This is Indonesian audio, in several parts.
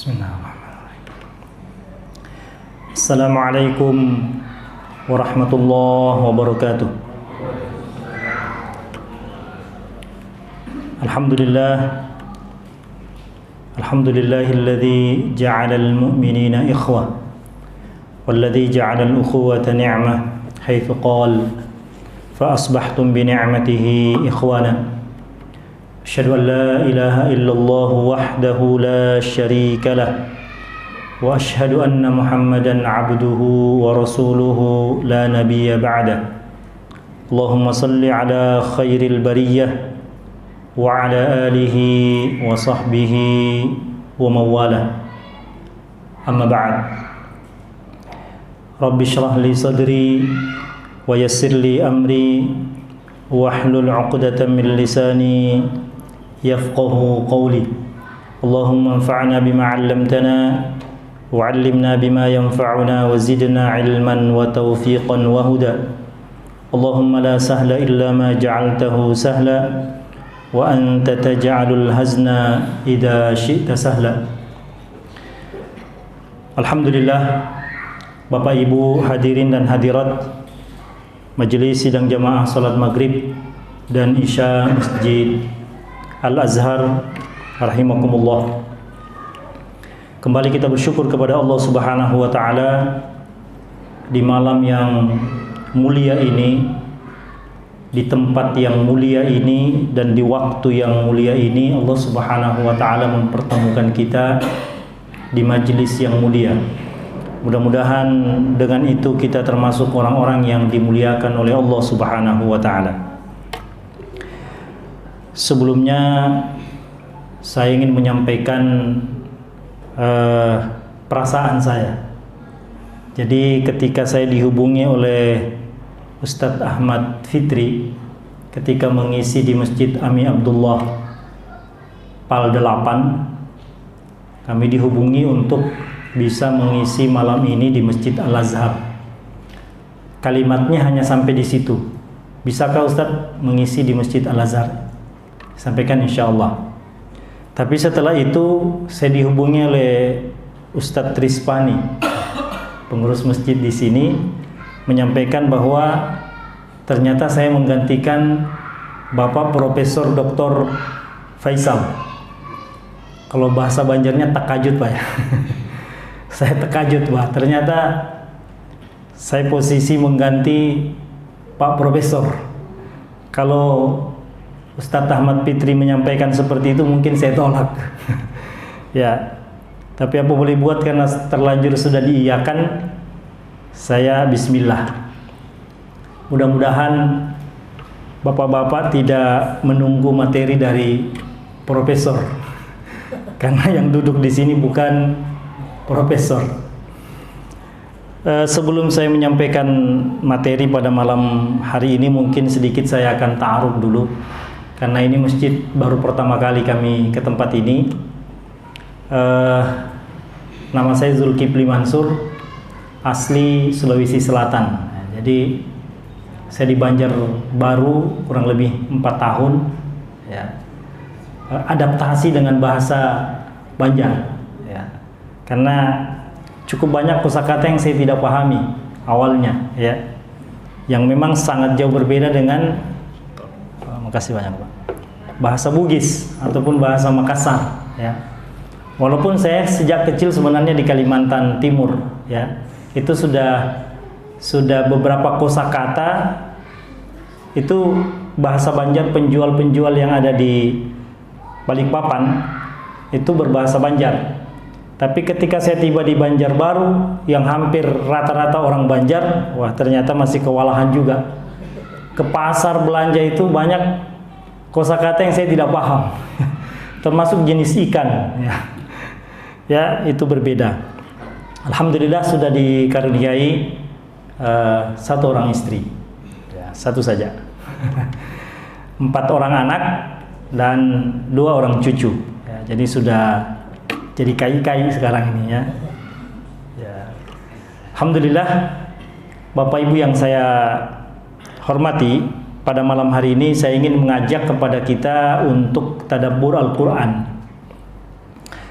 Bismillahirrahmanirrahim. Assalamualaikum warahmatullahi wabarakatuh. Alhamdulillahilladzi ja'alal mu'minina ikhwah walladzi ja'alal ukhuwata ni'mah haitsu qala fa asbahtum bi ni'matihi ikhwana. Asyhadu an la ilaha illallah wahdahu la syarika lah wa asyhadu anna Muhammadan abduhu wa rasuluhu la nabiyya ba'dah. Allahumma salli ala khairil bariyah wa ala alihi wa sahbihi wa mawalah. Amma ba'd. Rabbi shrah li sadri wa yassir li amri wahlul 'uqdatam min lisani yafqahu qawli. Allahumma anfa'na bima 'allamtana wa 'allimna bima yanfa'una wa zidna 'ilman wa tawfiqan wa huda. Allahumma la sahla illa ma ja'altahu sahla wa anta taj'alul hazna idza syi'ta sahla. Alhamdulillah, Bapak Ibu hadirin dan hadirat majelis sidang jamaah salat maghrib dan isya Masjid Al-Azhar rahimakumullah. Kembali kita bersyukur kepada Allah Subhanahu wa taala di malam yang mulia ini, di tempat yang mulia ini, dan di waktu yang mulia ini Allah Subhanahu wa taala mempertemukan kita di majelis yang mulia. Mudah-mudahan dengan itu kita termasuk orang-orang yang dimuliakan oleh Allah Subhanahu wa taala. Sebelumnya saya ingin menyampaikan perasaan saya. Jadi ketika saya dihubungi oleh Ustadz Ahmad Fitri ketika mengisi di Masjid Ami Abdullah Pal 8, kami dihubungi untuk bisa mengisi malam ini di Masjid Al-Azhar. Kalimatnya hanya sampai di situ. Bisakah Ustadz mengisi di Masjid Al-Azhar? Sampaikan insyaallah. Tapi setelah itu saya dihubungi oleh Ustadz Trispani, pengurus masjid di sini, menyampaikan bahwa ternyata saya menggantikan Bapak Profesor Dr. Faisal. Kalau bahasa Banjarnya takajud Pak ya. Saya takajud Pak, ternyata saya posisi mengganti Pak Profesor. Kalau Ustadz Ahmad Fitri menyampaikan seperti itu mungkin saya tolak. Ya, tapi apa boleh buat, karena terlanjur sudah diiyakan, saya bismillah. Mudah-mudahan bapak-bapak tidak menunggu materi dari profesor, karena yang duduk di sini bukan profesor. Sebelum saya menyampaikan materi pada malam hari ini, mungkin sedikit saya akan ta'aruf dulu, karena ini masjid baru pertama kali kami ke tempat ini. Nama saya Zulkifli Mansur, asli Sulawesi Selatan. Jadi saya di Banjarbaru kurang lebih 4 tahun ya. Adaptasi dengan bahasa Banjar ya. Karena cukup banyak kosakata yang saya tidak pahami awalnya ya, yang memang sangat jauh berbeda dengan makasih banyak Pak, bahasa Bugis ataupun bahasa Makassar ya. Walaupun saya sejak kecil sebenarnya di Kalimantan Timur ya, itu sudah beberapa kosakata itu bahasa Banjar, penjual-penjual yang ada di Balikpapan itu berbahasa Banjar. Tapi ketika saya tiba di Banjarbaru yang hampir rata-rata orang Banjar, wah ternyata masih kewalahan juga. Ke pasar belanja itu banyak kosakata yang saya tidak paham. Termasuk jenis ikan ya. Ya, itu berbeda. Alhamdulillah sudah dikaruniai 1 orang istri ya, 1 saja. 4 orang anak dan 2 orang cucu ya, jadi sudah jadi kai-kai sekarang ini ya. Ya. Alhamdulillah, Bapak Ibu yang saya hormati, pada malam hari ini saya ingin mengajak kepada kita untuk tadabbur Al-Quran.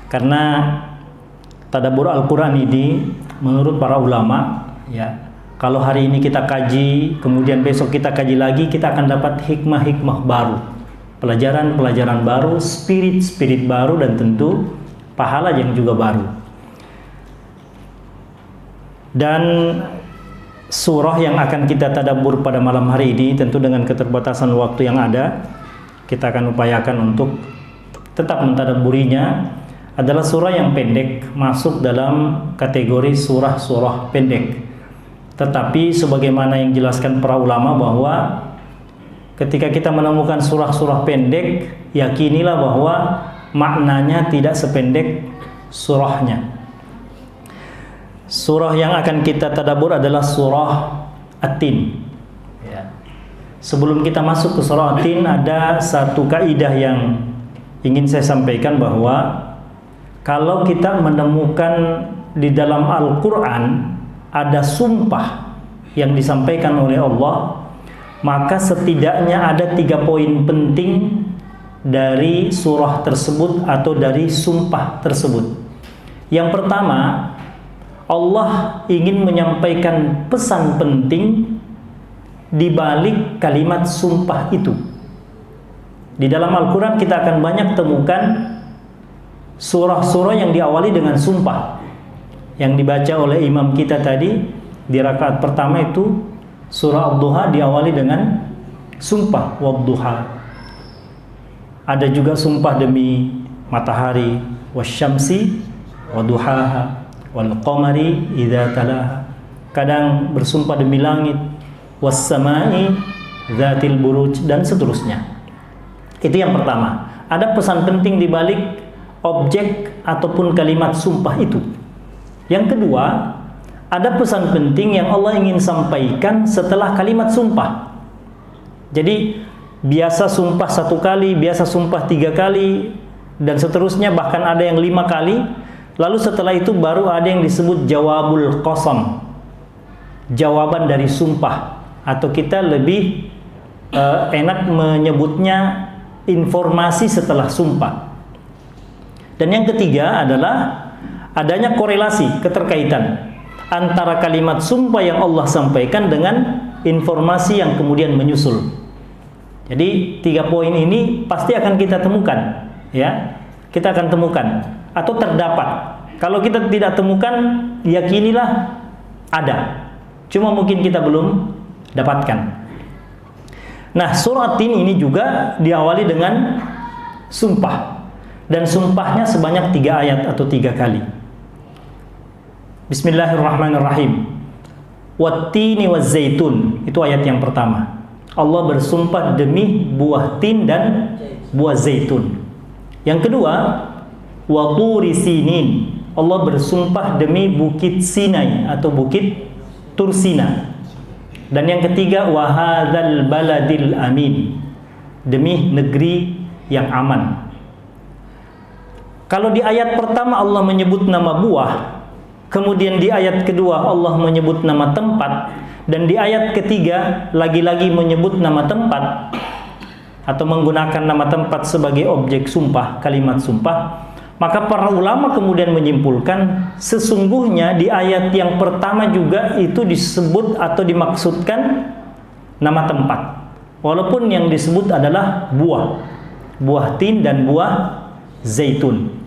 Karena tadabbur Al-Quran ini menurut para ulama, ya, kalau hari ini kita kaji, kemudian besok kita kaji lagi, kita akan dapat hikmah-hikmah baru, pelajaran-pelajaran baru, spirit-spirit baru, dan tentu pahala yang juga baru. Dan surah yang akan kita tadabbur pada malam hari ini, tentu dengan keterbatasan waktu yang ada, kita akan upayakan untuk tetap mentadabburinya, adalah surah yang pendek, masuk dalam kategori surah-surah pendek. Tetapi sebagaimana yang dijelaskan para ulama bahwa ketika kita menemukan surah-surah pendek, yakinilah bahwa maknanya tidak sependek surahnya. Surah yang akan kita tadabbur adalah surah At-Tin. Ya. Sebelum kita masuk ke surah At-Tin, ada satu kaidah yang ingin saya sampaikan, bahwa kalau kita menemukan di dalam Al-Quran ada sumpah yang disampaikan oleh Allah, maka setidaknya ada 3 poin penting dari surah tersebut atau dari sumpah tersebut. Yang pertama, Allah ingin menyampaikan pesan penting di balik kalimat sumpah itu. Di dalam Al-Quran kita akan banyak temukan surah-surah yang diawali dengan sumpah. Yang dibaca oleh imam kita tadi di rakaat pertama itu surah Ad-Duha diawali dengan sumpah Wad-Duha. Ada juga sumpah demi matahari, wasyamsi waduhaha wal qamari idza talaha. Kadang bersumpah demi langit, was-samai dzatil buruj, dan seterusnya. Itu yang pertama. Ada pesan penting di balik objek ataupun kalimat sumpah itu. Yang kedua, ada pesan penting yang Allah ingin sampaikan setelah kalimat sumpah. Jadi biasa sumpah 1 kali, biasa sumpah 3 kali, dan seterusnya, bahkan ada yang 5 kali. Lalu setelah itu baru ada yang disebut jawabul qasam, jawaban dari sumpah, atau kita lebih enak menyebutnya informasi setelah sumpah. Dan yang ketiga adalah adanya korelasi, keterkaitan antara kalimat sumpah yang Allah sampaikan dengan informasi yang kemudian menyusul. Jadi 3 poin ini pasti akan kita temukan, ya. Kita akan temukan atau terdapat. Kalau kita tidak temukan, yakinilah ada. Cuma mungkin kita belum dapatkan. Nah, surah Tin ini juga diawali dengan sumpah. Dan sumpahnya sebanyak 3 ayat atau 3 kali. Bismillahirrahmanirrahim. Wattini wazzaitun. Itu ayat yang pertama. Allah bersumpah demi buah tin dan buah zaitun. Yang kedua, wa turi sinin. Allah bersumpah demi bukit Sinai atau bukit Tursina. Dan yang ketiga, wa hadzal baladil amin. Demi negeri yang aman. Kalau di ayat pertama Allah menyebut nama buah, kemudian di ayat kedua Allah menyebut nama tempat, dan di ayat ketiga lagi-lagi menyebut nama tempat atau menggunakan nama tempat sebagai objek sumpah, kalimat sumpah, maka para ulama kemudian menyimpulkan sesungguhnya di ayat yang pertama juga itu disebut atau dimaksudkan nama tempat, walaupun yang disebut adalah buah tin dan buah zaitun.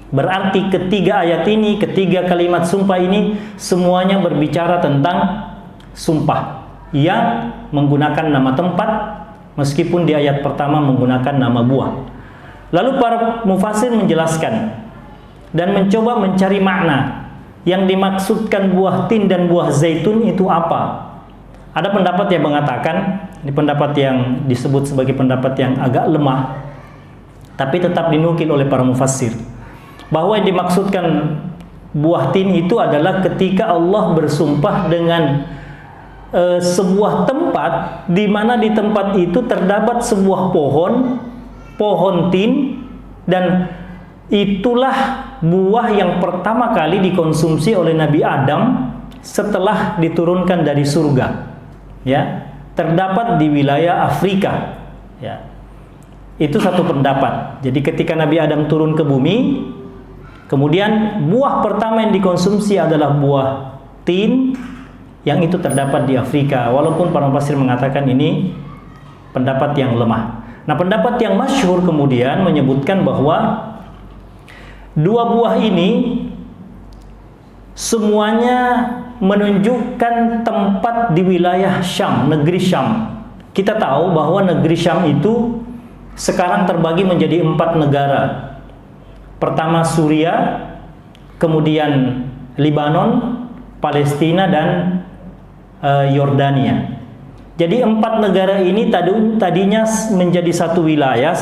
Berarti ketiga ayat ini, ketiga kalimat sumpah ini semuanya berbicara tentang sumpah yang menggunakan nama tempat, meskipun di ayat pertama menggunakan nama buah. Lalu para mufassir menjelaskan dan mencoba mencari makna yang dimaksudkan buah tin dan buah zaitun itu apa. Ada pendapat yang mengatakan, ini pendapat yang disebut sebagai pendapat yang agak lemah, tapi tetap dinukil oleh para mufassir, bahwa yang dimaksudkan buah tin itu adalah ketika Allah bersumpah dengan sebuah tempat, di mana di tempat itu terdapat sebuah pohon tin, dan itulah buah yang pertama kali dikonsumsi oleh Nabi Adam setelah diturunkan dari surga. Ya, terdapat di wilayah Afrika. Ya. Itu satu pendapat. Jadi ketika Nabi Adam turun ke bumi, Kemudian buah pertama yang dikonsumsi adalah buah tin, yang itu terdapat di Afrika, walaupun para mufassir mengatakan ini pendapat yang lemah. Nah, pendapat yang masyhur kemudian menyebutkan bahwa dua buah ini semuanya menunjukkan tempat di wilayah Syam, negeri Syam. Kita tahu bahwa negeri Syam itu sekarang terbagi menjadi 4 negara. Pertama Suriah, kemudian Lebanon, Palestina, dan Yordania. Jadi 4 negara ini tadinya menjadi satu wilayah,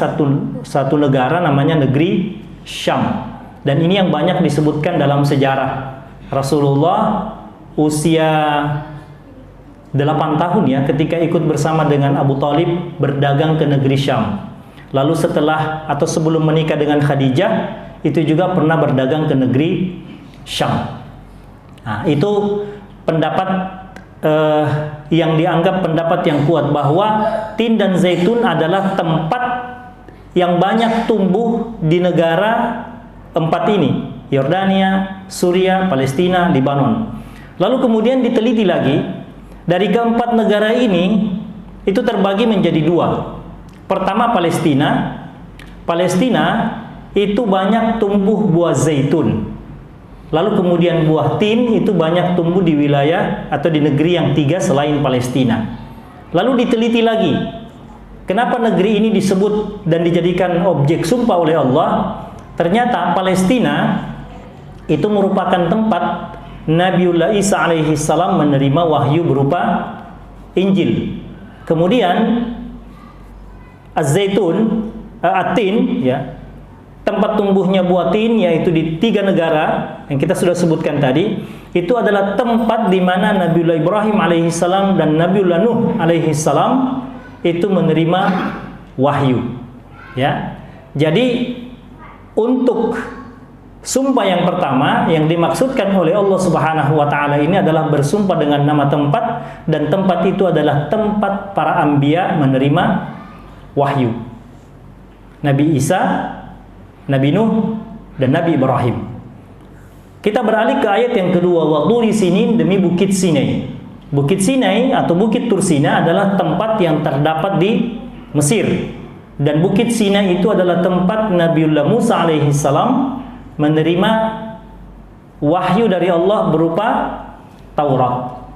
satu negara, namanya negeri Syam. Dan ini yang banyak disebutkan dalam sejarah. Rasulullah usia 8 tahun ya ketika ikut bersama dengan Abu Thalib berdagang ke negeri Syam. Lalu setelah atau sebelum menikah dengan Khadijah, itu juga pernah berdagang ke negeri Syam. Nah, itu pendapat yang dianggap pendapat yang kuat bahwa tin dan zaitun adalah tempat yang banyak tumbuh di negara 4 ini, Yordania, Suriah, Palestina, Lebanon. Lalu kemudian diteliti lagi, dari keempat negara ini itu terbagi menjadi 2. Pertama Palestina. Palestina itu banyak tumbuh buah zaitun. Lalu kemudian buah tin itu banyak tumbuh di wilayah atau di negeri yang 3 selain Palestina. Lalu diteliti lagi, kenapa negeri ini disebut dan dijadikan objek sumpah oleh Allah? Ternyata Palestina itu merupakan tempat Nabiullah Isa alaihi salam menerima wahyu berupa Injil. Kemudian Az-Zaitun, At-Tin ya, tempat tumbuhnya buah tin yaitu di 3 negara yang kita sudah sebutkan tadi, itu adalah tempat di mana Nabiullah Ibrahim alaihissalam dan Nabiullah Nuh alaihissalam itu menerima wahyu. Ya. Jadi untuk sumpah yang pertama yang dimaksudkan oleh Allah Subhanahu wa taala ini adalah bersumpah dengan nama tempat, dan tempat itu adalah tempat para anbiya menerima wahyu. Nabi Isa, Nabi Nuh, dan Nabi Ibrahim. Kita beralih ke ayat yang kedua, wa turi sinin, demi bukit Sinai. Bukit Sinai atau bukit Tursina adalah tempat yang terdapat di Mesir. Dan bukit Sinai itu adalah tempat Nabiullah Musa alaihi salam menerima wahyu dari Allah berupa Taurat.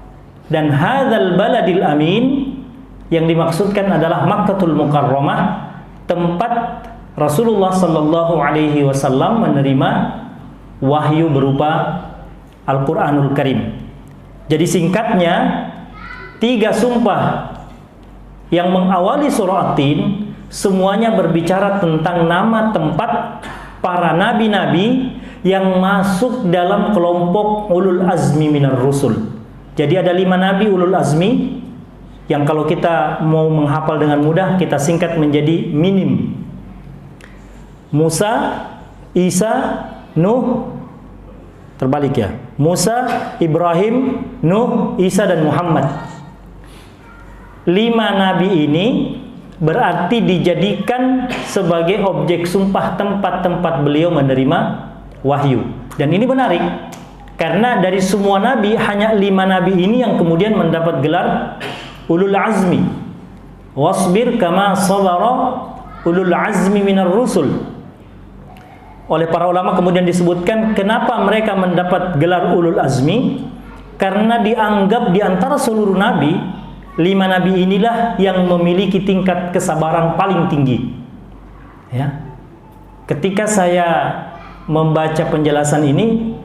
Dan hadzal baladil amin yang dimaksudkan adalah Makkatul Mukarramah, tempat Rasulullah sallallahu alaihi wasallam menerima wahyu berupa Al-Qur'anul Karim. Jadi singkatnya, 3 sumpah yang mengawali surah At-Tin semuanya berbicara tentang nama tempat para nabi-nabi yang masuk dalam kelompok ulul azmi minar rusul. Jadi ada 5 nabi ulul azmi yang kalau kita mau menghafal dengan mudah kita singkat menjadi minim. Musa, Isa, Nuh, terbalik ya. Musa, Ibrahim, Nuh, Isa, dan Muhammad. 5 nabi ini berarti dijadikan sebagai objek sumpah tempat-tempat beliau menerima wahyu. Dan ini menarik, karena dari semua nabi hanya 5 nabi ini yang kemudian mendapat gelar ulul azmi. Wasbir kama sabara ulul azmi minar rusul. Oleh para ulama kemudian disebutkan kenapa mereka mendapat gelar ulul azmi, karena dianggap di antara seluruh nabi, 5 nabi inilah yang memiliki tingkat kesabaran paling tinggi. Ya. Ketika saya membaca penjelasan ini,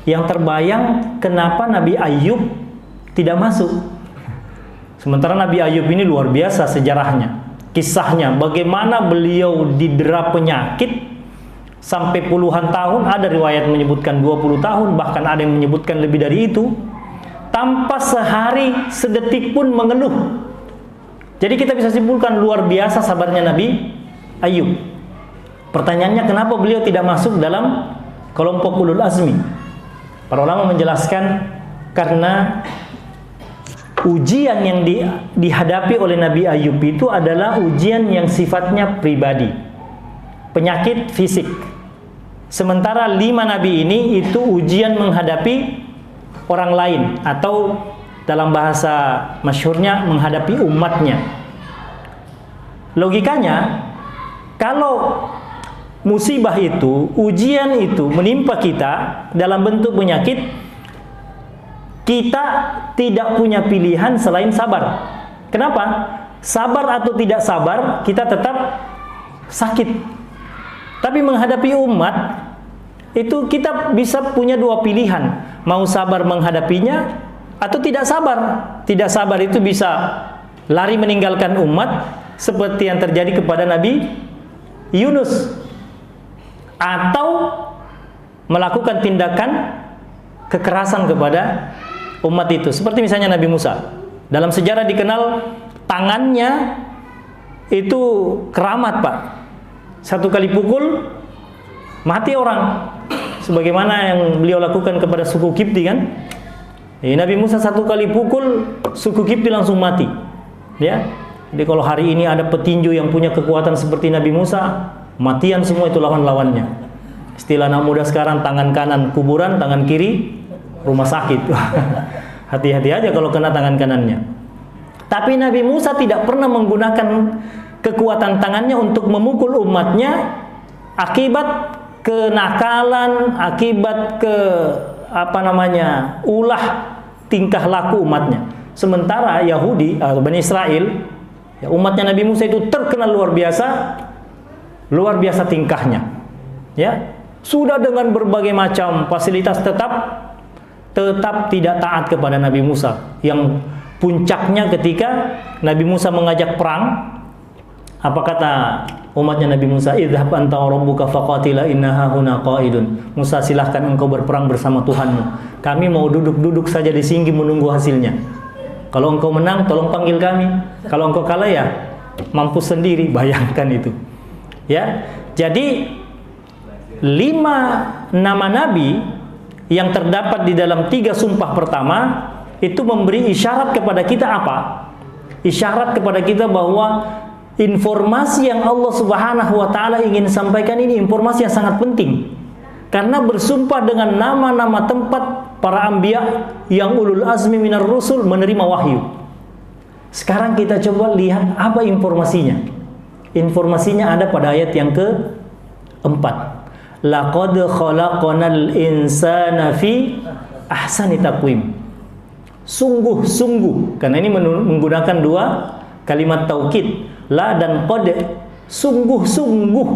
yang terbayang kenapa Nabi Ayub tidak masuk. Sementara Nabi Ayub ini luar biasa sejarahnya, kisahnya, bagaimana beliau didera penyakit sampai puluhan tahun, ada riwayat menyebutkan 20 tahun, bahkan ada yang menyebutkan lebih dari itu, tanpa sehari sedetik pun mengeluh. Jadi kita bisa simpulkan luar biasa sabarnya Nabi Ayub. Pertanyaannya, kenapa beliau tidak masuk dalam kelompok ulul azmi? Para ulama menjelaskan karena ujian yang dihadapi oleh Nabi Ayub itu adalah ujian yang sifatnya pribadi, penyakit fisik. Sementara 5 nabi ini itu ujian menghadapi orang lain, atau dalam bahasa masyhurnya menghadapi umatnya. Logikanya, kalau musibah itu, ujian itu menimpa kita dalam bentuk penyakit, kita tidak punya pilihan selain sabar. Kenapa? Sabar atau tidak sabar, kita tetap sakit. Tapi menghadapi umat, itu kita bisa punya 2 pilihan. Mau sabar menghadapinya, atau tidak sabar. Tidak sabar itu bisa lari meninggalkan umat, seperti yang terjadi kepada Nabi Yunus. Atau melakukan tindakan kekerasan kepada umat itu. Seperti misalnya Nabi Musa. Dalam sejarah dikenal tangannya itu keramat, Pak. 1 kali pukul mati orang, sebagaimana yang beliau lakukan kepada suku Kipti kan. Nabi Musa 1 kali pukul, suku Kipti langsung mati. Ya. Jadi kalau hari ini ada petinju yang punya kekuatan seperti Nabi Musa, matian semua itu lawan-lawannya. Istilah anak muda sekarang, tangan kanan kuburan, tangan kiri rumah sakit. Hati-hati aja kalau kena tangan kanannya. Tapi Nabi Musa tidak pernah menggunakan kekuatan tangannya untuk memukul umatnya akibat kenakalan, akibat ulah tingkah laku umatnya. Sementara Yahudi atau Bani Israel, ya, umatnya Nabi Musa itu terkenal luar biasa tingkahnya. Ya, sudah dengan berbagai macam fasilitas tetap tidak taat kepada Nabi Musa. Yang puncaknya ketika Nabi Musa mengajak perang, apa kata umatnya Nabi Musa? Idhhab anta wa rabbuka faqatila innaha huna qaidun. Musa, silahkan engkau berperang bersama Tuhanmu. Kami mau duduk-duduk saja di sini menunggu hasilnya. Kalau engkau menang, tolong panggil kami. Kalau engkau kalah, ya mampus sendiri. Bayangkan itu. Ya. Jadi 5 nama nabi yang terdapat di dalam 3 sumpah pertama itu memberi isyarat kepada kita apa? Isyarat kepada kita bahwa informasi yang Allah Subhanahu wa taala ingin sampaikan ini informasi yang sangat penting. Karena bersumpah dengan nama-nama tempat para anbiya yang ulul azmi minar rusul menerima wahyu. Sekarang kita coba lihat apa informasinya. Informasinya ada pada ayat yang ke-4. Laqad khalaqnal insana fi ahsani taqwim. Sungguh-sungguh, karena ini menggunakan 2 kalimat taukid. La dan qad, sungguh-sungguh.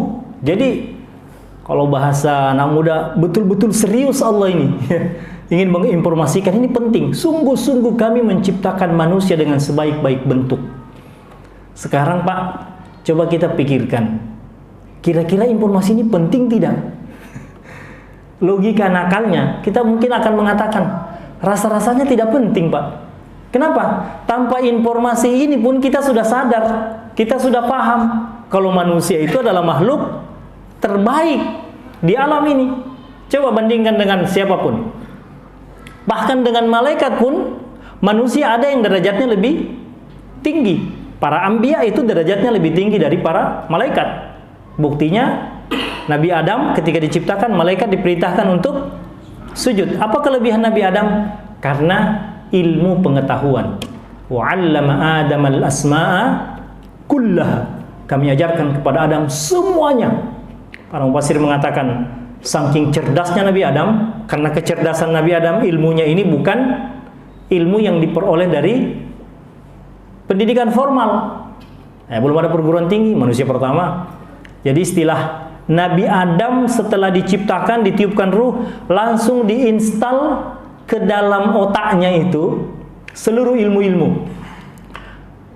Jadi kalau bahasa anak muda, betul-betul serius Allah ini ingin menginformasikan, ini penting. Sungguh-sungguh kami menciptakan manusia dengan sebaik-baik bentuk. Sekarang Pak, coba kita pikirkan, kira-kira informasi ini penting tidak? Logika nakalnya, kita mungkin akan mengatakan rasa-rasanya tidak penting, Pak. Kenapa? Tanpa informasi ini pun kita sudah sadar, kita sudah paham kalau manusia itu adalah makhluk terbaik di alam ini. Coba bandingkan dengan siapapun. Bahkan dengan malaikat pun, manusia ada yang derajatnya lebih tinggi. Para anbiya itu derajatnya lebih tinggi dari para malaikat. Buktinya, Nabi Adam ketika diciptakan, malaikat diperintahkan untuk sujud. Apa kelebihan Nabi Adam? Karena ilmu pengetahuan. Wa 'allama Adam al-asma'a kullaha. Kami ajarkan kepada Adam semuanya. Para mufassir mengatakan saking cerdasnya Nabi Adam, karena kecerdasan Nabi Adam, ilmunya ini bukan ilmu yang diperoleh dari pendidikan formal. Belum ada perguruan tinggi, manusia pertama. Jadi istilah Nabi Adam setelah diciptakan, ditiupkan ruh, langsung diinstal ke dalam otaknya itu seluruh ilmu-ilmu.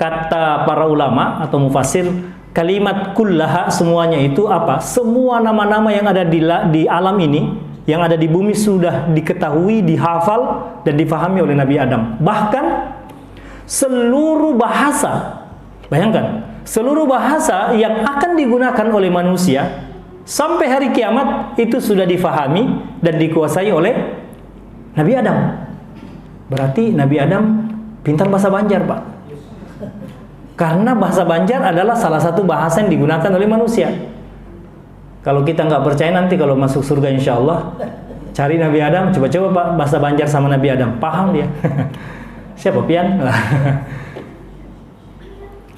Kata para ulama atau mufassir, kalimat kullaha semuanya itu apa? Semua nama-nama yang ada di alam ini, yang ada di bumi sudah diketahui, dihafal dan difahami oleh Nabi Adam. Bahkan seluruh bahasa, bayangkan, seluruh bahasa yang akan digunakan oleh manusia sampai hari kiamat itu sudah difahami dan dikuasai oleh Nabi Adam. Berarti Nabi Adam pintar bahasa Banjar, Pak. Karena bahasa Banjar adalah salah satu bahasa yang digunakan oleh manusia. Kalau kita nggak percaya nanti kalau masuk surga insya Allah, cari Nabi Adam, coba-coba Pak bahasa Banjar sama Nabi Adam, paham dia. Siapa Pian?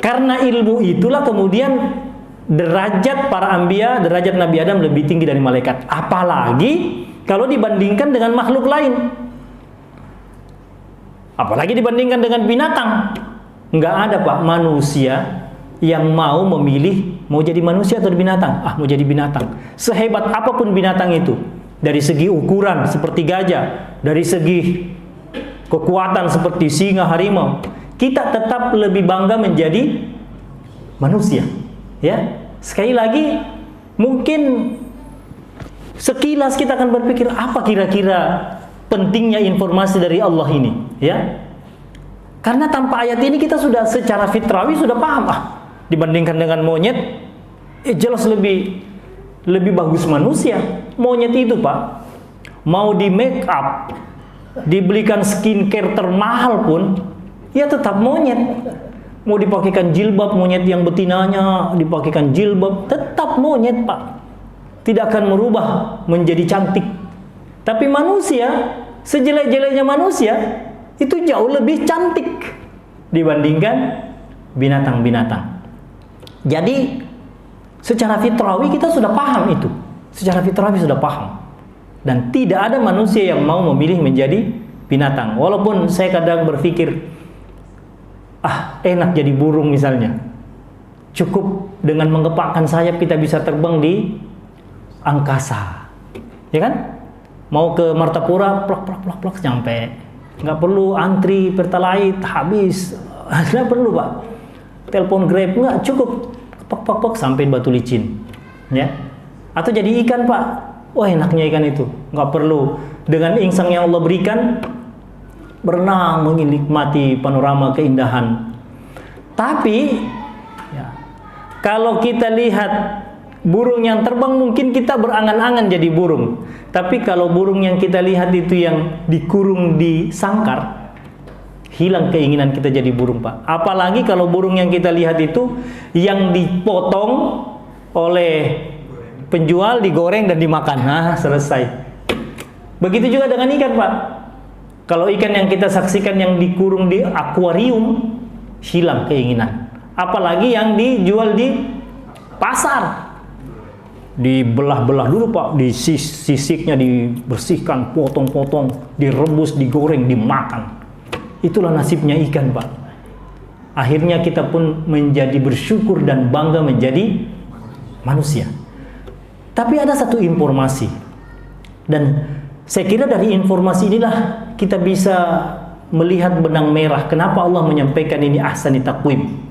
Karena ilmu itulah kemudian derajat para anbiya, derajat Nabi Adam lebih tinggi dari malaikat. Apalagi kalau dibandingkan dengan makhluk lain. Apalagi dibandingkan dengan binatang. Nggak ada Pak manusia yang mau memilih mau jadi manusia atau binatang. Mau jadi binatang. Sehebat apapun binatang itu, dari segi ukuran seperti gajah, dari segi kekuatan seperti singa, harimau, kita tetap lebih bangga menjadi manusia. Ya, sekali lagi mungkin sekilas kita akan berpikir apa kira-kira pentingnya informasi dari Allah ini, ya. Karena tanpa ayat ini kita sudah secara fitrawi sudah paham, dibandingkan dengan monyet, jelas lebih bagus manusia. Monyet itu Pak, mau di make up, dibelikan skincare termahal pun, ya tetap monyet. Mau dipakaikan jilbab, monyet yang betinanya dipakaikan jilbab, tetap monyet Pak. Tidak akan merubah menjadi cantik. Tapi manusia, sejelek-jeleknya manusia, itu jauh lebih cantik dibandingkan binatang-binatang. Jadi secara fitrawi kita sudah paham itu. Secara fitrawi sudah paham. Dan tidak ada manusia yang mau memilih menjadi binatang. Walaupun saya kadang berpikir, enak jadi burung misalnya. Cukup dengan mengepakkan sayap kita bisa terbang di angkasa. Ya kan? Mau ke Martapura, plak nyampe. Nggak perlu antri Pertalite habis. Nggak perlu Pak. Telepon Grab nggak, cukup pok sampai Batu Licin. Ya. Atau jadi ikan Pak. Wah enaknya ikan itu. Nggak perlu dengan insang yang Allah berikan berenang menikmati panorama keindahan. Tapi ya, kalau kita lihat burung yang terbang mungkin kita berangan-angan jadi burung. Tapi kalau burung yang kita lihat itu yang dikurung di sangkar, hilang keinginan kita jadi burung Pak. Apalagi kalau burung yang kita lihat itu yang dipotong oleh penjual, digoreng dan dimakan. Selesai. Begitu juga dengan ikan Pak. Kalau ikan yang kita saksikan yang dikurung di akuarium, hilang keinginan. Apalagi yang dijual di pasar. Dibelah-belah dulu Pak, sisiknya dibersihkan, potong-potong, direbus, digoreng, dimakan. Itulah nasibnya ikan Pak. Akhirnya kita pun menjadi bersyukur dan bangga menjadi manusia. Tapi ada satu informasi, dan saya kira dari informasi inilah kita bisa melihat benang merah kenapa Allah menyampaikan ini ahsani taqwim.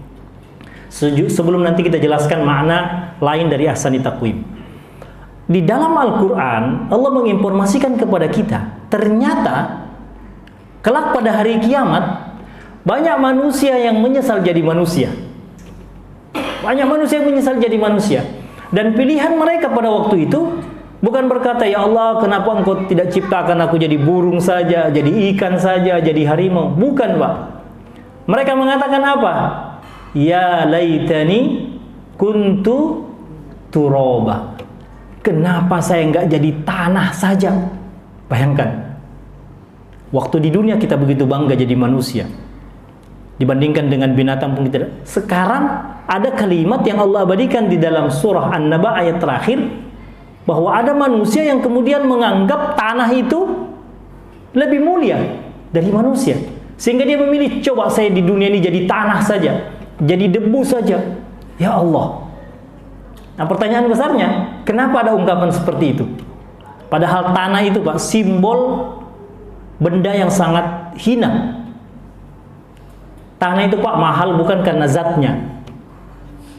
Sebelum nanti kita jelaskan makna lain dari ahsani taqwim. Di dalam Al-Quran Allah menginformasikan kepada kita, ternyata kelak pada hari kiamat banyak manusia yang menyesal jadi manusia. Banyak manusia yang menyesal jadi manusia. Dan pilihan mereka pada waktu itu bukan berkata, ya Allah kenapa engkau tidak ciptakan aku jadi burung saja, jadi ikan saja, jadi harimau. Bukan Pak. Mereka mengatakan apa? Ya laitani kuntu turoba. Kenapa saya enggak jadi tanah saja? Bayangkan. Waktu di dunia kita begitu bangga jadi manusia. Dibandingkan dengan binatang pun tidak. Sekarang ada kalimat yang Allah abadikan di dalam surah An-Naba ayat terakhir, bahwa ada manusia yang kemudian menganggap tanah itu lebih mulia dari manusia. Sehingga dia memilih, coba saya di dunia ini jadi tanah saja, jadi debu saja. Ya Allah. Nah pertanyaan besarnya, kenapa ada ungkapan seperti itu? Padahal tanah itu Pak, simbol benda yang sangat hina. Tanah itu Pak mahal bukan karena zatnya.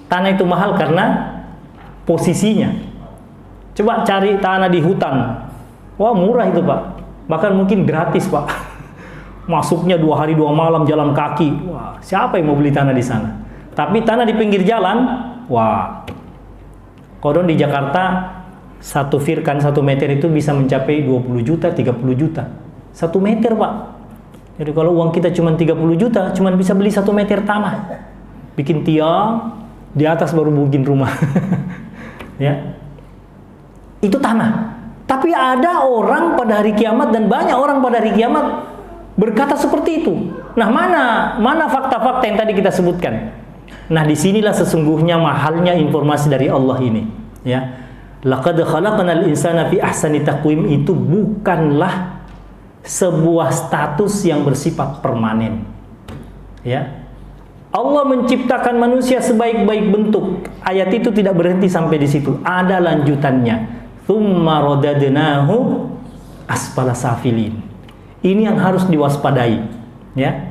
Tanah itu mahal karena posisinya. Coba cari tanah di hutan. Wah murah itu Pak. Bahkan mungkin gratis Pak. Masuknya 2 hari 2 malam jalan kaki. Wah siapa yang mau beli tanah di sana? Tapi tanah di pinggir jalan, wah. Kodon di Jakarta 1 firkan 1 meter itu bisa mencapai 20 juta, 30 juta. 1 meter Pak. Jadi kalau uang kita cuma 30 juta, cuma bisa beli 1 meter tanah. Bikin tiang, di atas baru bikin rumah. Ya. itu tanah. Tapi ada orang pada hari kiamat dan banyak orang pada hari kiamat berkata seperti itu. Nah, mana fakta-fakta yang tadi kita sebutkan? Nah, disinilah sesungguhnya mahalnya informasi dari Allah ini. Ya, laqad khalaqnal insana fi ahsani taqwim itu bukanlah sebuah status yang bersifat permanen. Ya, Allah menciptakan manusia sebaik-baik bentuk. Ayat itu tidak berhenti sampai di situ. Ada lanjutannya. Tsumma radadnahu asfala safilin. Ini yang harus diwaspadai, ya.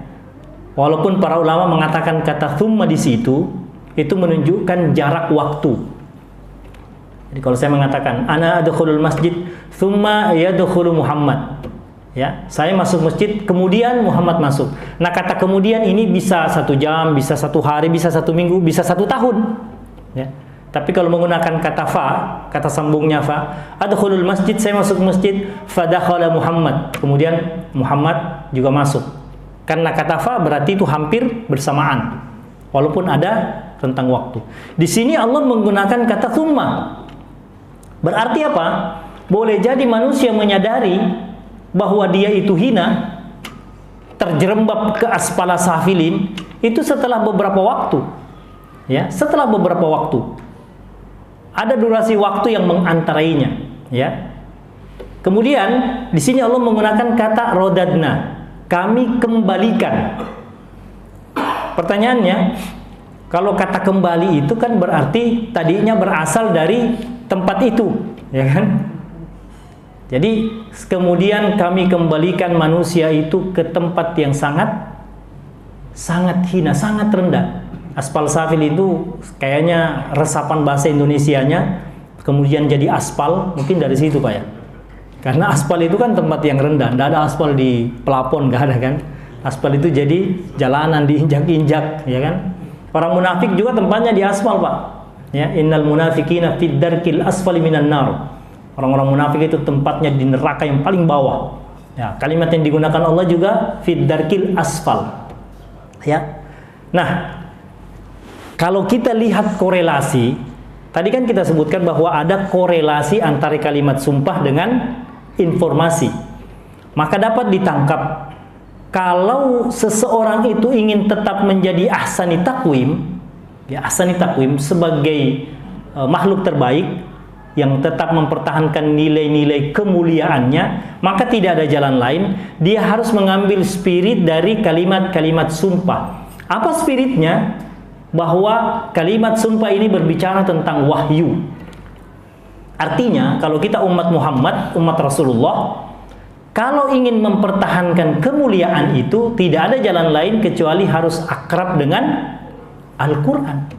Walaupun para ulama mengatakan kata tsumma di situ itu menunjukkan jarak waktu. Jadi kalau saya mengatakan ana adkhulul masjid tsumma yadkhulu Muhammad. Ya, saya masuk masjid kemudian Muhammad masuk. Nah, kata kemudian ini bisa 1 jam, bisa 1 hari, bisa 1 minggu, bisa 1 tahun. Ya. Tapi kalau menggunakan kata fa, kata sambungnya fa, adkhulul masjid, saya masuk masjid, fadakhala Muhammad, kemudian Muhammad juga masuk. Karena kata fa berarti itu hampir bersamaan, walaupun ada rentang waktu. Di sini Allah menggunakan kata tsumma. Berarti apa? Boleh jadi manusia menyadari bahwa dia itu hina, terjerembab ke asfala safilin, itu setelah beberapa waktu. Ya, setelah beberapa waktu. Ada durasi waktu yang mengantarainya, ya. Kemudian di sini Allah menggunakan kata rodadna, kami kembalikan. Pertanyaannya, kalau kata kembali itu kan berarti tadinya berasal dari tempat itu, ya kan? Jadi kemudian kami kembalikan manusia itu ke tempat yang sangat hina, sangat rendah. Asfal safil itu kayaknya resapan bahasa Indonesianya kemudian jadi aspal, mungkin dari situ Pak ya. Karena aspal itu kan tempat yang rendah, tidak ada aspal di pelapon, nggak ada kan. Aspal itu jadi jalanan diinjak-injak, ya kan. Orang munafik juga tempatnya di aspal Pak. Ya, innal munafiqina fid darkil asfali minan nar. Orang-orang munafik itu tempatnya di neraka yang paling bawah. Ya, kalimat yang digunakan Allah juga fid darkil asfal. Ya. Nah, kalau kita lihat korelasi, tadi kan kita sebutkan bahwa ada korelasi antara kalimat sumpah dengan informasi. Maka dapat ditangkap kalau seseorang itu ingin tetap menjadi ahsani taqwim, ya ahsani taqwim sebagai makhluk terbaik yang tetap mempertahankan nilai-nilai kemuliaannya, maka tidak ada jalan lain, dia harus mengambil spirit dari kalimat-kalimat sumpah. Apa spiritnya? Bahwa kalimat sumpah ini berbicara tentang wahyu. Artinya, kalau kita umat Muhammad, umat Rasulullah, kalau ingin mempertahankan kemuliaan itu, tidak ada jalan lain kecuali harus akrab dengan Al-Quran.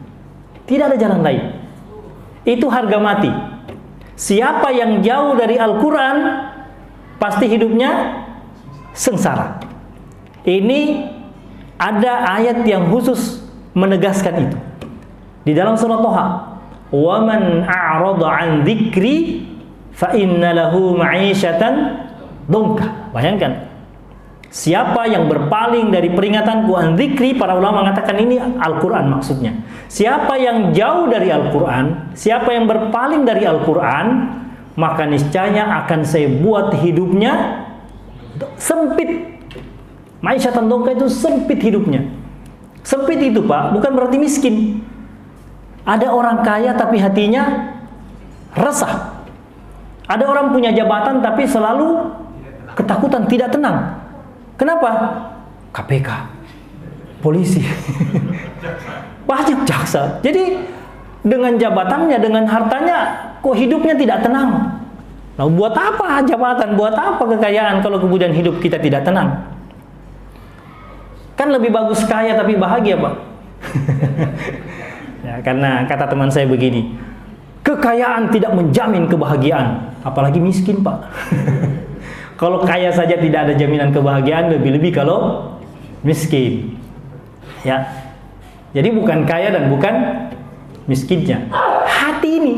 Tidak ada jalan lain. Itu harga mati. Siapa yang jauh dari Al-Quran, pasti hidupnya sengsara. Ini ada ayat yang khusus menegaskan itu di dalam surah Thaha, wa man a'rada 'an dzikri fa inna lahu ma'isyatan dongka. Bayangkan, siapa yang berpaling dari peringatanku, an dzikri, para ulama mengatakan ini Al-Quran maksudnya. Siapa yang jauh dari Al-Quran, siapa yang berpaling dari Al-Quran, maka niscaya akan saya buat hidupnya sempit. Ma'isyatan dongka itu sempit hidupnya. Sempit itu Pak, bukan berarti miskin. Ada orang kaya tapi hatinya resah. Ada orang punya jabatan tapi selalu ketakutan, tidak tenang. Kenapa? KPK, polisi, banyak jaksa. Jadi dengan jabatannya, dengan hartanya, kok hidupnya tidak tenang. Nah, buat apa jabatan, buat apa kekayaan kalau kemudian hidup kita tidak tenang? Kan lebih bagus kaya tapi bahagia Pak. Ya, karena kata teman saya begini, kekayaan tidak menjamin kebahagiaan, apalagi miskin Pak. Kalau kaya saja tidak ada jaminan kebahagiaan, lebih-lebih kalau miskin. Ya, jadi bukan kaya dan bukan miskinnya, hati ini.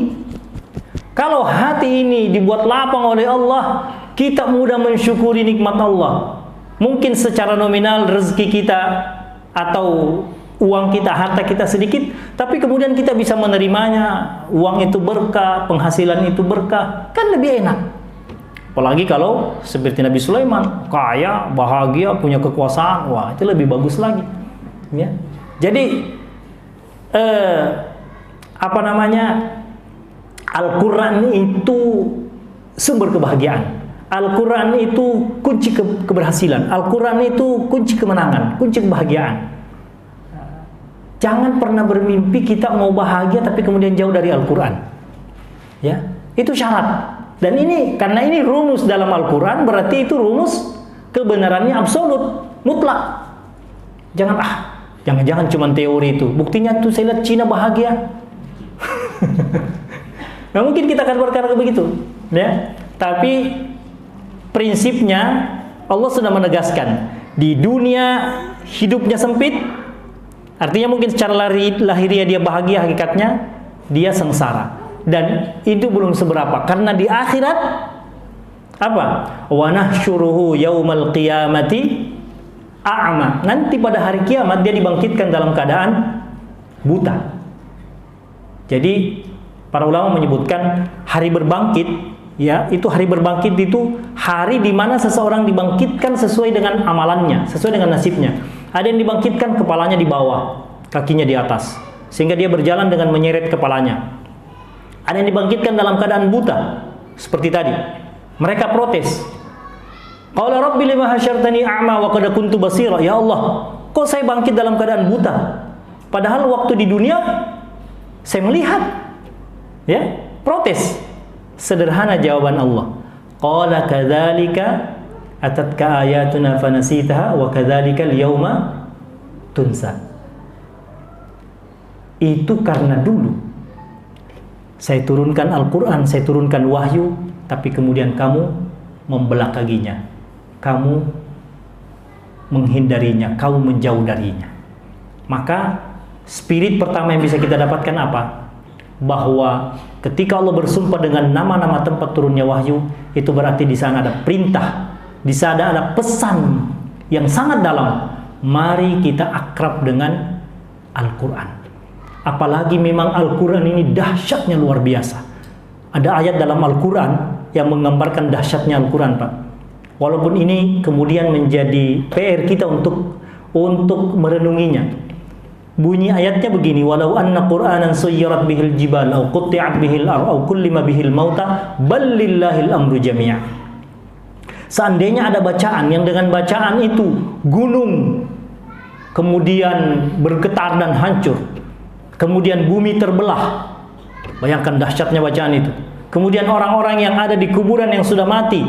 Kalau hati ini dibuat lapang oleh Allah, kita mudah mensyukuri nikmat Allah. Mungkin secara nominal rezeki kita atau uang kita, harta kita sedikit, tapi kemudian kita bisa menerimanya, uang itu berkah, penghasilan itu berkah, kan lebih enak. Apalagi kalau seperti Nabi Sulaiman, kaya, bahagia, punya kekuasaan, wah itu lebih bagus lagi. Ya. Jadi Al-Quran itu sumber kebahagiaan. Al-Quran itu kunci keberhasilan. Al-Quran itu kunci kemenangan, kunci kebahagiaan. Jangan pernah bermimpi kita mau bahagia tapi kemudian jauh dari Al-Quran. Ya, itu syarat. Dan ini karena ini rumus dalam Al-Quran, berarti itu rumus kebenarannya absolut, mutlak. Jangan cuma teori itu. Buktinya tuh saya lihat Cina bahagia. Nah, mungkin kita akan berkata begitu, ya. Tapi prinsipnya Allah sudah menegaskan di dunia hidupnya sempit. Artinya mungkin secara lahiriah dia bahagia, hakikatnya dia sengsara. Dan itu belum seberapa, karena di akhirat apa? Wa nahsyuruhu yaumal qiyamati a'ma. Nanti pada hari kiamat dia dibangkitkan dalam keadaan buta. Jadi para ulama menyebutkan hari berbangkit, ya, itu hari berbangkit itu hari di mana seseorang dibangkitkan sesuai dengan amalannya, sesuai dengan nasibnya. Ada yang dibangkitkan kepalanya di bawah, kakinya di atas, sehingga dia berjalan dengan menyeret kepalanya. Ada yang dibangkitkan dalam keadaan buta, seperti tadi. Mereka protes. Qala rabbi lima hasyartani a'ma wa qad kuntu basira. Ya Allah, kok saya bangkit dalam keadaan buta? Padahal waktu di dunia saya melihat. Ya, protes. Sederhana jawaban Allah. Qala kadzalika atatka ayatuna fanasitaha wa kadzalika al-yauma tunsa. Itu karena dulu saya turunkan Al-Quran, saya turunkan wahyu, tapi kemudian kamu membelakanginya, kamu menghindarinya, kamu menjauh darinya. Maka spirit pertama yang bisa kita dapatkan apa? Bahwa ketika Allah bersumpah dengan nama-nama tempat turunnya wahyu, itu berarti di sana ada perintah, di sana ada pesan yang sangat dalam. Mari kita akrab dengan Al-Quran. Apalagi memang Al-Quran ini dahsyatnya luar biasa. Ada ayat dalam Al-Quran yang menggambarkan dahsyatnya Al-Quran, Pak. Walaupun ini kemudian menjadi PR kita untuk merenunginya. Bunyi ayatnya begini, walau anna Qur'anan suyyirat bihil jibal aw qutti'at bihil ar aw kullima bihil mauta bal lillahil amru jami'a. Seandainya ada bacaan yang dengan bacaan itu gunung kemudian bergetar dan hancur, kemudian bumi terbelah. Bayangkan dahsyatnya bacaan itu. Kemudian orang-orang yang ada di kuburan yang sudah mati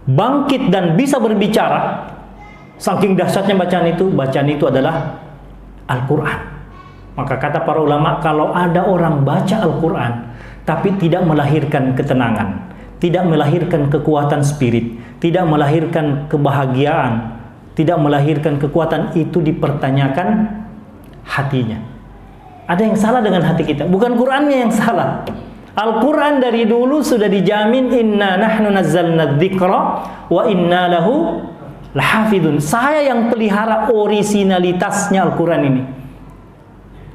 bangkit dan bisa berbicara. Saking dahsyatnya bacaan itu adalah Al-Quran. Maka kata para ulama, kalau ada orang baca Al-Quran tapi tidak melahirkan ketenangan, tidak melahirkan kekuatan spirit, tidak melahirkan kebahagiaan, tidak melahirkan kekuatan, itu dipertanyakan hatinya. Ada yang salah dengan hati kita, bukan Qurannya yang salah. Al-Quran dari dulu sudah dijamin, inna nahnu nazzalna dzikra wa inna lahu lahafidun. Saya yang pelihara orisinalitasnya Al-Quran ini.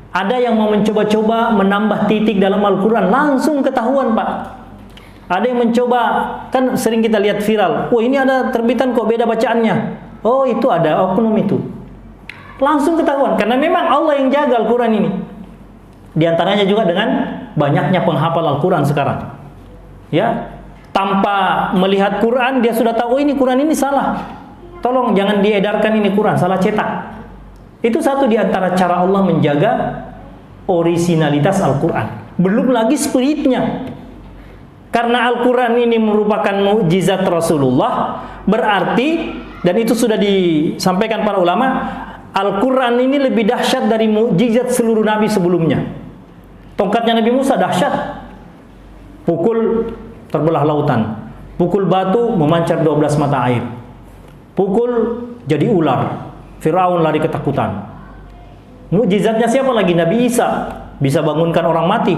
Ada yang mau mencoba-coba menambah titik dalam Al-Quran, langsung ketahuan, Pak. Ada yang mencoba, kan sering kita lihat viral, oh ini ada terbitan kok beda bacaannya. Oh itu ada oknum itu. Langsung ketahuan, karena memang Allah yang jaga Al-Quran ini. Di antaranya juga dengan banyaknya penghafal Al-Quran sekarang. Ya, tanpa melihat Quran dia sudah tahu, oh ini Quran ini salah. Tolong jangan diedarkan ini Quran, salah cetak. Itu satu di antara cara Allah menjaga orisinalitas Al-Quran. Belum lagi spiritnya. Karena Al-Quran ini merupakan mukjizat Rasulullah, berarti, dan itu sudah disampaikan para ulama, Al-Quran ini lebih dahsyat dari mukjizat seluruh nabi sebelumnya. Tongkatnya Nabi Musa dahsyat. Pukul terbelah lautan. Pukul batu memancar 12 mata air. Pukul jadi ular. Firaun lari ketakutan. Mukjizatnya siapa lagi? Nabi Isa bisa bangunkan orang mati.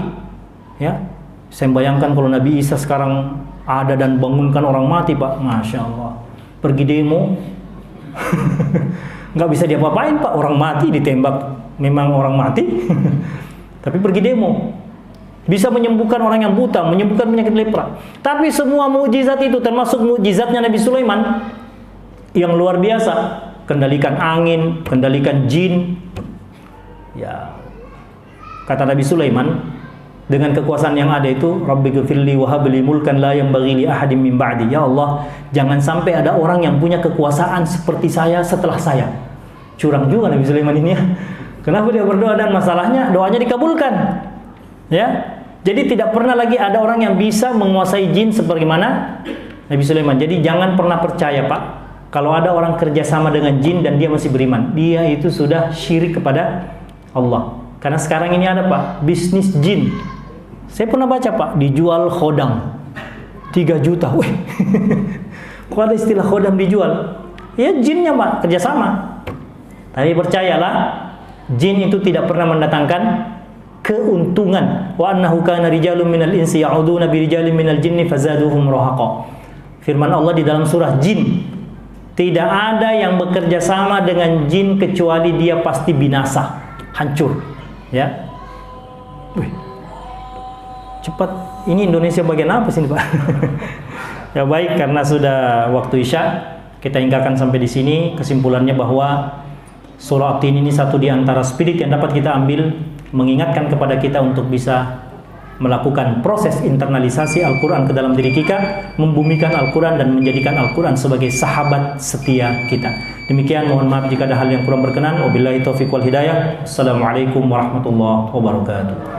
Ya, saya bayangkan kalau Nabi Isa sekarang ada dan bangunkan orang mati, Pak, masya Allah. Pergi demo, nggak bisa diapa-apain, Pak. Orang mati ditembak memang orang mati, tapi pergi demo. Bisa menyembuhkan orang yang buta, menyembuhkan penyakit lepra. Tapi semua mukjizat itu, termasuk mukjizatnya Nabi Sulaiman yang luar biasa, kendalikan angin, kendalikan jin. Ya, kata Nabi Sulaiman, dengan kekuasaan yang ada itu, Rabbighfirli wa habli mulkan la yanbaghi li ahadin min ba'di. Ya Allah, jangan sampai ada orang yang punya kekuasaan seperti saya setelah saya. Curang juga Nabi Sulaiman ini ya. Kenapa dia berdoa dan masalahnya doanya dikabulkan? Ya. Jadi tidak pernah lagi ada orang yang bisa menguasai jin sebagaimana Nabi Sulaiman. Jadi jangan pernah percaya, Pak, kalau ada orang kerjasama dengan jin dan dia masih beriman, dia itu sudah syirik kepada Allah. Karena sekarang ini ada, Pak, bisnis jin. Saya pernah baca, Pak, dijual khodam 3 juta. Wih, kok ada istilah khodam dijual? Ya jinnya, Pak, kerjasama. Tapi percayalah, jin itu tidak pernah mendatangkan keuntungan. Wa annahu kana rijalun minal insi ya'uduna bi rijalin minal jinni fazaduhum rahaqa. Firman Allah di dalam surah Jin, tidak ada yang bekerja sama dengan jin kecuali dia pasti binasa, hancur. Ya. Wih. Cepat. Ini Indonesia bagian apa sini, Pak? Ya baik, karena sudah waktu Isya, kita hinggakan sampai di sini. Kesimpulannya bahwa surah At-Tin ini satu di antara spirit yang dapat kita ambil, mengingatkan kepada kita untuk bisa melakukan proses internalisasi Al-Quran ke dalam diri kita, membumikan Al-Quran dan menjadikan Al-Quran sebagai sahabat setia kita. Demikian, mohon maaf jika ada hal yang kurang berkenan. Wabillahi taufiq wal hidayah. Assalamualaikum warahmatullahi wabarakatuh.